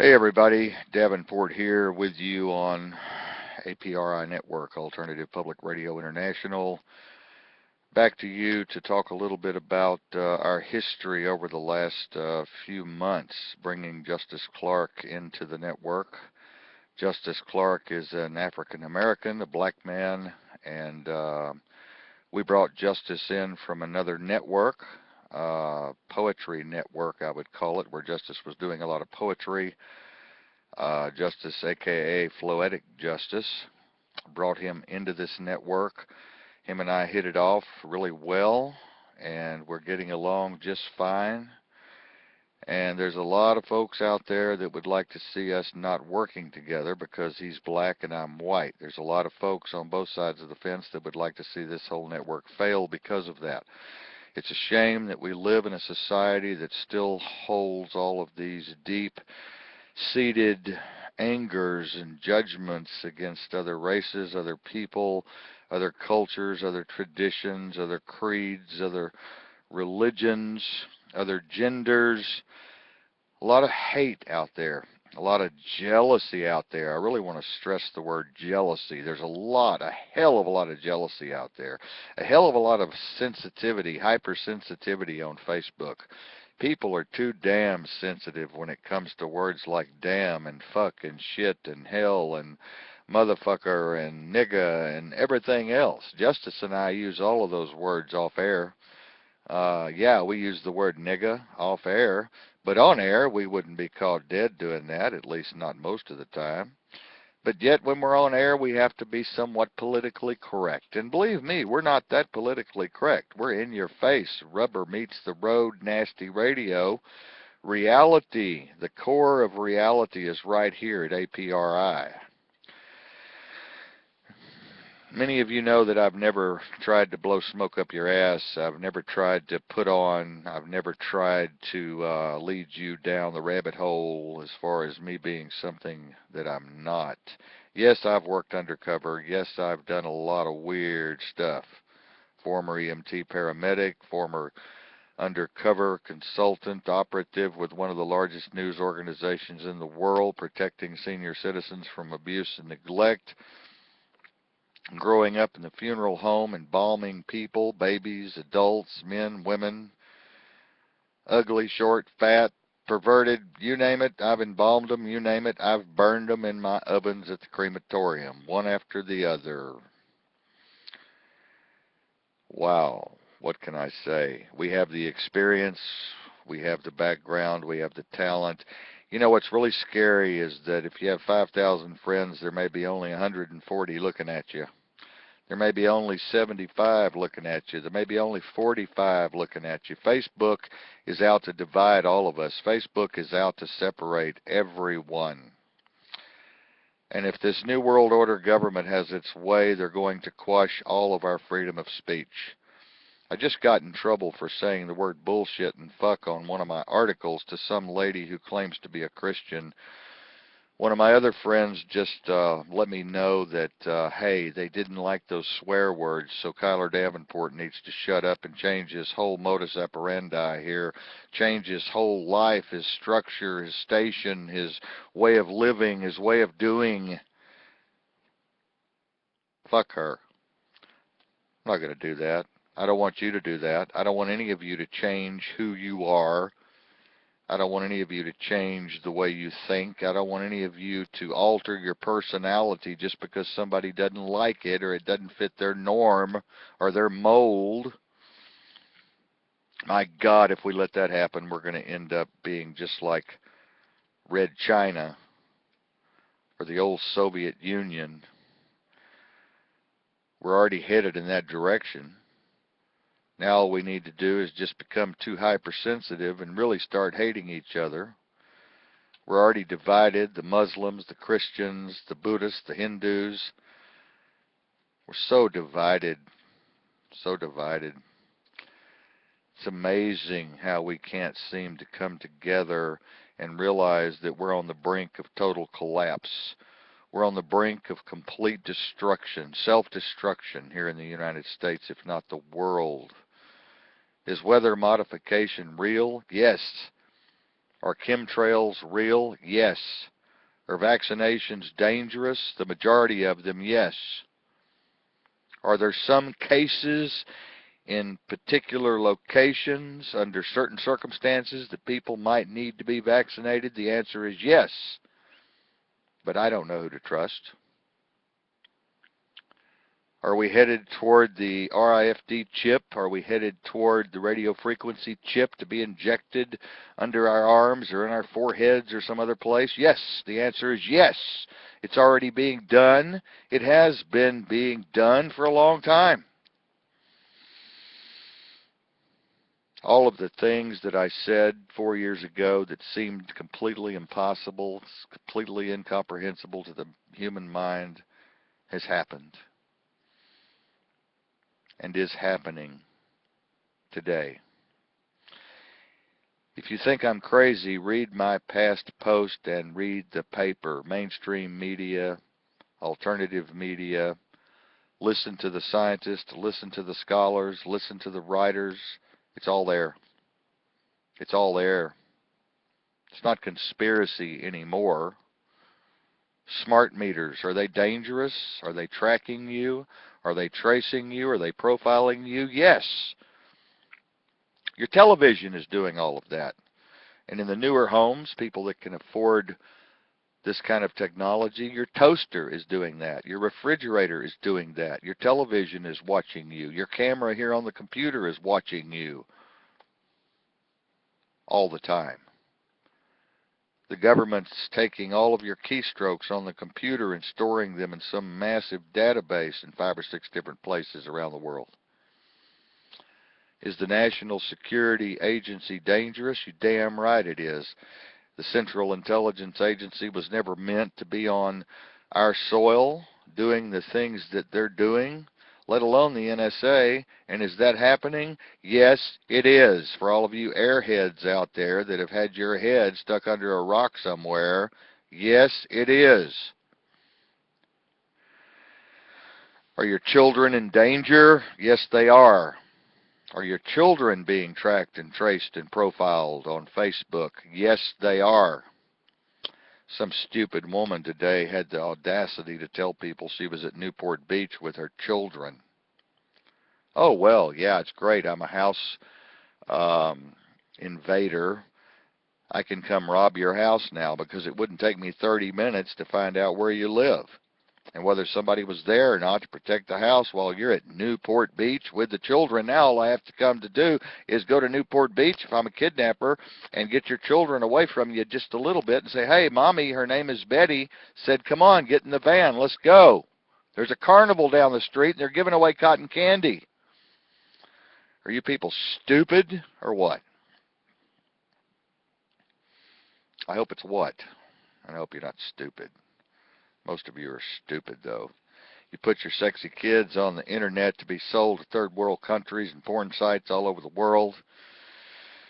Hey everybody, Davenport here with you on APRI Network, Alternative Public Radio International. Back to you to talk a little bit about our history over the last few months, bringing Justice Clark into the network. Justice Clark is an African American, a black man, and we brought Justice in from another network, poetry network, I would call it, where Justice was doing a lot of poetry. Justice, aka Floetic Justice, brought him into this network. Him and I hit it off really well, and we're getting along just fine. And there's a lot of folks out there that would like to see us not working together because he's black and I'm white. There's a lot of folks on both sides of the fence that would like to see this whole network fail because of that. It's a shame that we live in a society that still holds all of these deep-seated angers and judgments against other races, other people, other cultures, other traditions, other creeds, other religions, other genders. A lot of hate out there, a lot of jealousy out there. I really want to stress the word jealousy. There's a hell of a lot of jealousy out there, a hell of a lot of sensitivity, hypersensitivity on Facebook. People are too damn sensitive when it comes to words like damn and fuck and shit and hell and motherfucker and nigga and everything else. Justice and I use all of those words off air. Yeah, we use the word nigga off air, but on air we wouldn't be caught dead doing that, at least not most of the time. But yet when we're on air we have to be somewhat politically correct. And believe me, we're not that politically correct. We're in your face, rubber meets the road, nasty radio. Reality, the core of reality is right here at APRI. Many of you know that I've never tried to blow smoke up your ass. I've never tried to put on. I've never tried to lead you down the rabbit hole as far as me being something that I'm not. Yes, I've worked undercover. Yes, I've done a lot of weird stuff. Former EMT paramedic, former undercover consultant, operative with one of the largest news organizations in the world, protecting senior citizens from abuse and neglect. Growing up in the funeral home, embalming people, babies, adults, men, women, ugly, short, fat, perverted, you name it, I've embalmed them, you name it, I've burned them in my ovens at the crematorium, one after the other. Wow, what can I say? We have the experience, we have the background, we have the talent. You know what's really scary is that if you have 5,000 friends, there may be only 140 looking at you. There may be only 75 looking at you. There may be only 45 looking at you. Facebook is out to divide all of us. Facebook is out to separate everyone. And if this New World Order government has its way, they're going to quash all of our freedom of speech. I just got in trouble for saying the word bullshit and fuck on one of my articles to some lady who claims to be a Christian. One of my other friends just let me know that, hey, they didn't like those swear words, so Kiler Davenport needs to shut up and change his whole modus operandi here, change his whole life, his structure, his station, his way of living, his way of doing. Fuck her. I'm not going to do that. I don't want you to do that. I don't want any of you to change who you are. I don't want any of you to change the way you think. I don't want any of you to alter your personality just because somebody doesn't like it or it doesn't fit their norm or their mold. My God, if we let that happen, we're going to end up being just like Red China or the old Soviet Union. We're already headed in that direction. Now all we need to do is just become too hypersensitive and really start hating each other. We're already divided, the Muslims, the Christians, the Buddhists, the Hindus. We're so divided, so divided. It's amazing how we can't seem to come together and realize that we're on the brink of total collapse. We're on the brink of complete destruction, self-destruction here in the United States, if not the world. Is weather modification real? Yes. Are chemtrails real? Yes. Are vaccinations dangerous? The majority of them, yes. Are there some cases in particular locations under certain circumstances that people might need to be vaccinated? The answer is yes. But I don't know who to trust. Are we headed toward the RIFD chip? Are we headed toward the radio frequency chip to be injected under our arms or in our foreheads or some other place? Yes. The answer is yes. It's already being done. It has been being done for a long time. All of the things that I said 4 years ago that seemed completely impossible, completely incomprehensible to the human mind, has happened and is happening today. If you think I'm crazy, read my past post and read the paper, mainstream media, alternative media. Listen to the scientists, listen to the scholars, listen to the writers. It's all there. It's all there. It's not conspiracy anymore. Smart meters, are they dangerous? Are they tracking you? Are they tracing you? Are they profiling you? Yes. Your television is doing all of that. And in the newer homes, people that can afford this kind of technology, your toaster is doing that. Your refrigerator is doing that. Your television is watching you. Your camera here on the computer is watching you all the time. The government's taking all of your keystrokes on the computer and storing them in some massive database in 5 or 6 different places around the world. Is the National Security Agency dangerous? You damn right it is. The Central Intelligence Agency was never meant to be on our soil doing the things that they're doing, let alone the NSA. And is that happening? Yes, it is. For all of you airheads out there that have had your head stuck under a rock somewhere, yes, it is. Are your children in danger? Yes, they are. Are your children being tracked and traced and profiled on Facebook? Yes, they are. Some stupid woman today had the audacity to tell people she was at Newport Beach with her children. Oh, well, yeah, it's great. I'm a house invader. I can come rob your house now because it wouldn't take me 30 minutes to find out where you live and whether somebody was there or not to protect the house while you're at Newport Beach with the children. Now all I have to come to do is go to Newport Beach if I'm a kidnapper and get your children away from you just a little bit and say, hey, Mommy, her name is Betty, said, come on, get in the van, let's go. There's a carnival down the street and they're giving away cotton candy. Are you people stupid or what? I hope it's what? I hope you're not stupid. Most of you are stupid, though. You put your sexy kids on the internet to be sold to third world countries and porn sites all over the world.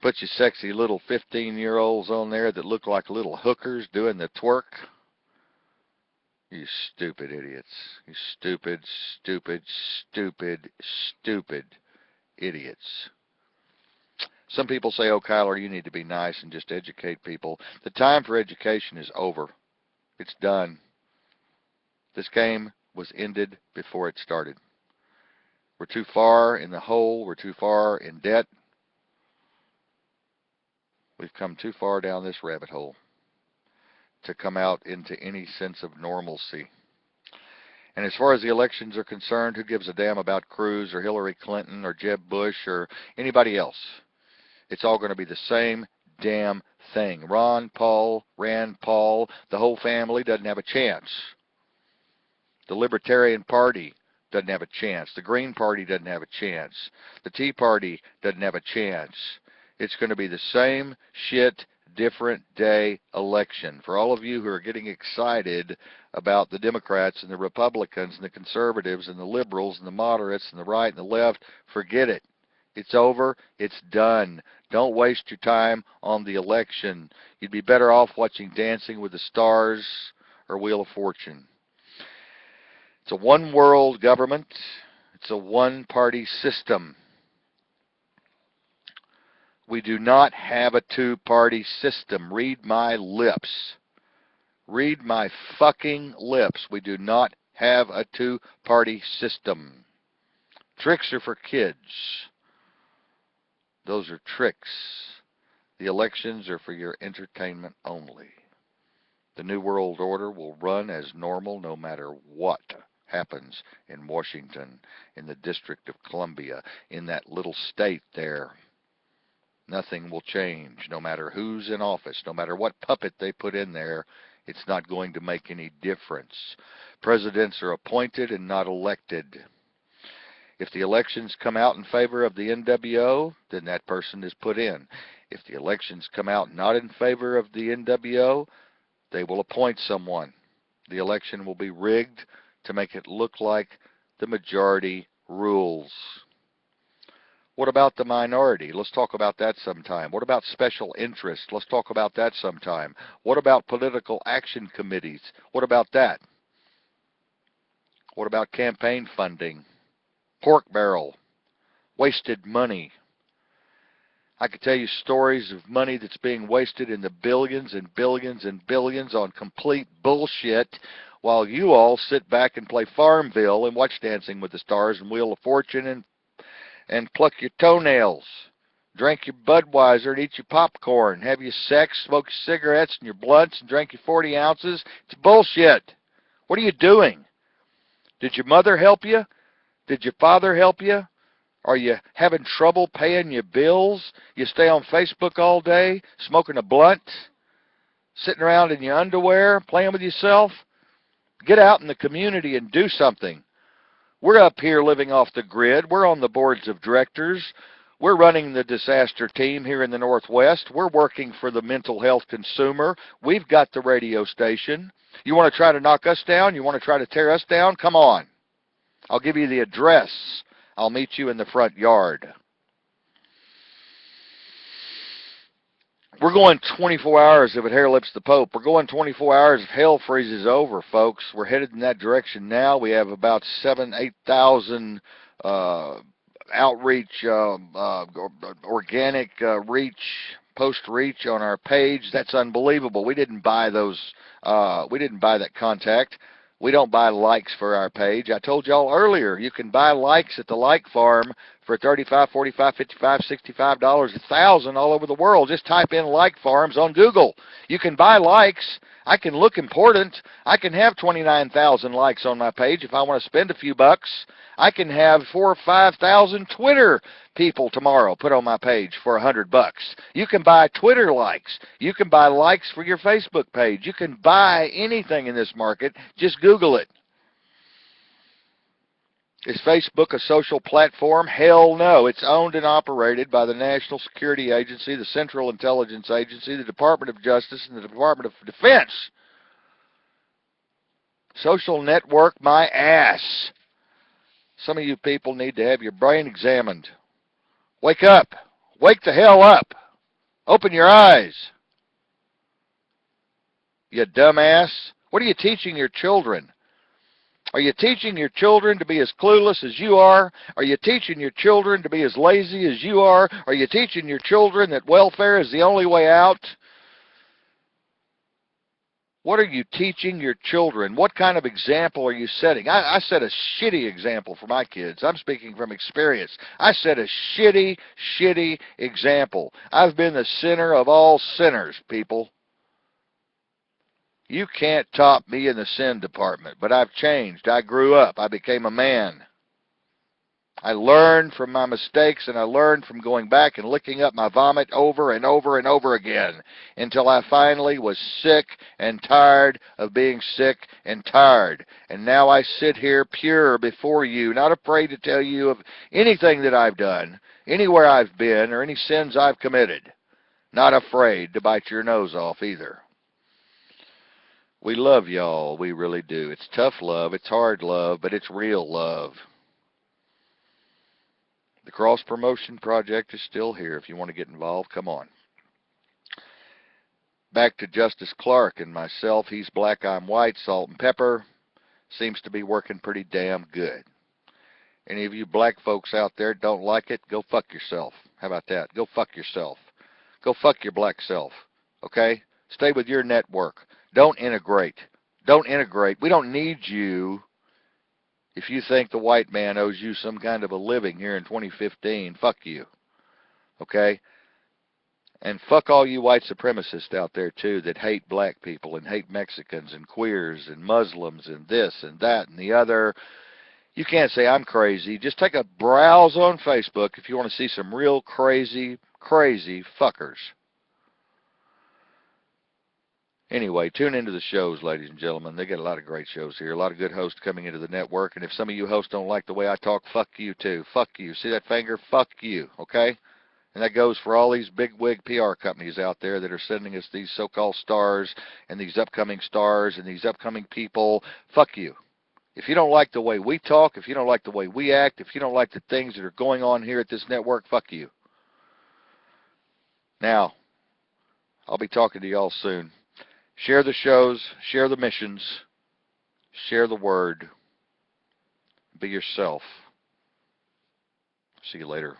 Put your sexy little 15-year-olds on there that look like little hookers doing the twerk. You stupid idiots. You stupid, stupid, stupid, stupid idiots. Some people say, oh, Kiler, you need to be nice and just educate people. The time for education is over. It's done. This game was ended before it started. We're too far in the hole. We're too far in debt. We've come too far down this rabbit hole to come out into any sense of normalcy. And as far as the elections are concerned, who gives a damn about Cruz or Hillary Clinton or Jeb Bush or anybody else? It's all going to be the same damn thing. Rand Paul, the whole family doesn't have a chance. The Libertarian Party doesn't have a chance. The Green Party doesn't have a chance. The Tea Party doesn't have a chance. It's going to be the same shit, different day election. For all of you who are getting excited about the Democrats and the Republicans and the conservatives and the liberals and the moderates and the right and the left, forget it. It's over. It's done. Don't waste your time on the election. You'd be better off watching Dancing with the Stars or Wheel of Fortune. It's a one-world government. It's a one-party system. We do not have a two-party system. Read my lips. Read my fucking lips. We do not have a two-party system. Tricks are for kids. Those are tricks. The elections are for your entertainment only. The New World Order will run as normal no matter what happens in Washington, in the District of Columbia, in that little state there. Nothing will change, no matter who's in office, no matter what puppet they put in there. It's not going to make any difference. Presidents are appointed and not elected. If the elections come out in favor of the NWO, then that person is put in. If the elections come out not in favor of the NWO, they will appoint someone. The election will be rigged to make it look like the majority rules. What about the minority? Let's talk about that sometime. What about special interests? Let's talk about that sometime. What about political action committees? What about that? What about campaign funding? Pork barrel, wasted money. I could tell you stories of money that's being wasted in the billions and billions and billions on complete bullshit, while you all sit back and play Farmville and watch Dancing with the Stars and Wheel of Fortune and pluck your toenails, drink your Budweiser and eat your popcorn, have your sex, smoke your cigarettes and your blunts and drink your 40 ounces. It's bullshit. What are you doing? Did your mother help you? Did your father help you? Are you having trouble paying your bills? You stay on Facebook all day, smoking a blunt, sitting around in your underwear, playing with yourself? Get out in the community and do something. We're up here living off the grid. We're on the boards of directors. We're running the disaster team here in the Northwest. We're working for the mental health consumer. We've got the radio station. You want to try to knock us down? You want to try to tear us down? Come on. I'll give you the address. I'll meet you in the front yard. We're going 24 hours if it hair lips the Pope. We're going 24 hours if hell freezes over, folks. We're headed in that direction now. We have about 8,000 outreach, organic reach, post-reach on our page. That's unbelievable. We didn't buy those. We didn't buy that contact. We don't buy likes for our page. I told y'all earlier, you can buy likes at the like farm for $35, $45, $55, $65, $1,000 all over the world. Just type in like farms on Google. You can buy likes. I can look important. I can have 29,000 likes on my page if I want to spend a few bucks. I can have 4,000 or 5,000 Twitter people tomorrow put on my page for $100. You can buy Twitter likes. You can buy likes for your Facebook page. You can buy anything in this market. Just Google it. Is Facebook a social platform? Hell no. It's owned and operated by the National Security Agency, the Central Intelligence Agency, the Department of Justice, and the Department of Defense. Social network, my ass. Some of you people need to have your brain examined. Wake up. Wake the hell up. Open your eyes. You dumbass. What are you teaching your children? Are you teaching your children to be as clueless as you are? Are you teaching your children to be as lazy as you are? Are you teaching your children that welfare is the only way out? What are you teaching your children? What kind of example are you setting? I set a shitty example for my kids. I'm speaking from experience. I set a shitty example. I've been the sinner of all sinners, people. You can't top me in the sin department, but I've changed. I grew up. I became a man. I learned from my mistakes, and I learned from going back and licking up my vomit over and over and over again until I finally was sick and tired of being sick and tired. And now I sit here pure before you, not afraid to tell you of anything that I've done, anywhere I've been, or any sins I've committed. Not afraid to bite your nose off either. We love y'all. We really do. It's tough love. It's hard love, but it's real love. The Cross Promotion Project is still here. If you want to get involved, come on. Back to Justice Clark and myself. He's black, I'm white, salt and pepper. Seems to be working pretty damn good. Any of you black folks out there don't like it, go fuck yourself. How about that? Go fuck yourself. Go fuck your black self. Okay? Stay with your network. Don't integrate. Don't integrate. We don't need you if you think the white man owes you some kind of a living here in 2015. Fuck you. Okay? And fuck all you white supremacists out there, too, that hate black people and hate Mexicans and queers and Muslims and this and that and the other. You can't say I'm crazy. Just take a browse on Facebook if you want to see some real crazy, crazy fuckers. Anyway, tune into the shows, ladies and gentlemen. They got a lot of great shows here. A lot of good hosts coming into the network. And if some of you hosts don't like the way I talk, fuck you, too. Fuck you. See that finger? Fuck you. Okay? And that goes for all these big-wig PR companies out there that are sending us these so-called stars and these upcoming stars and these upcoming people. Fuck you. If you don't like the way we talk, if you don't like the way we act, if you don't like the things that are going on here at this network, fuck you. Now, I'll be talking to y'all soon. Share the shows, share the missions, share the word. Be yourself. See you later.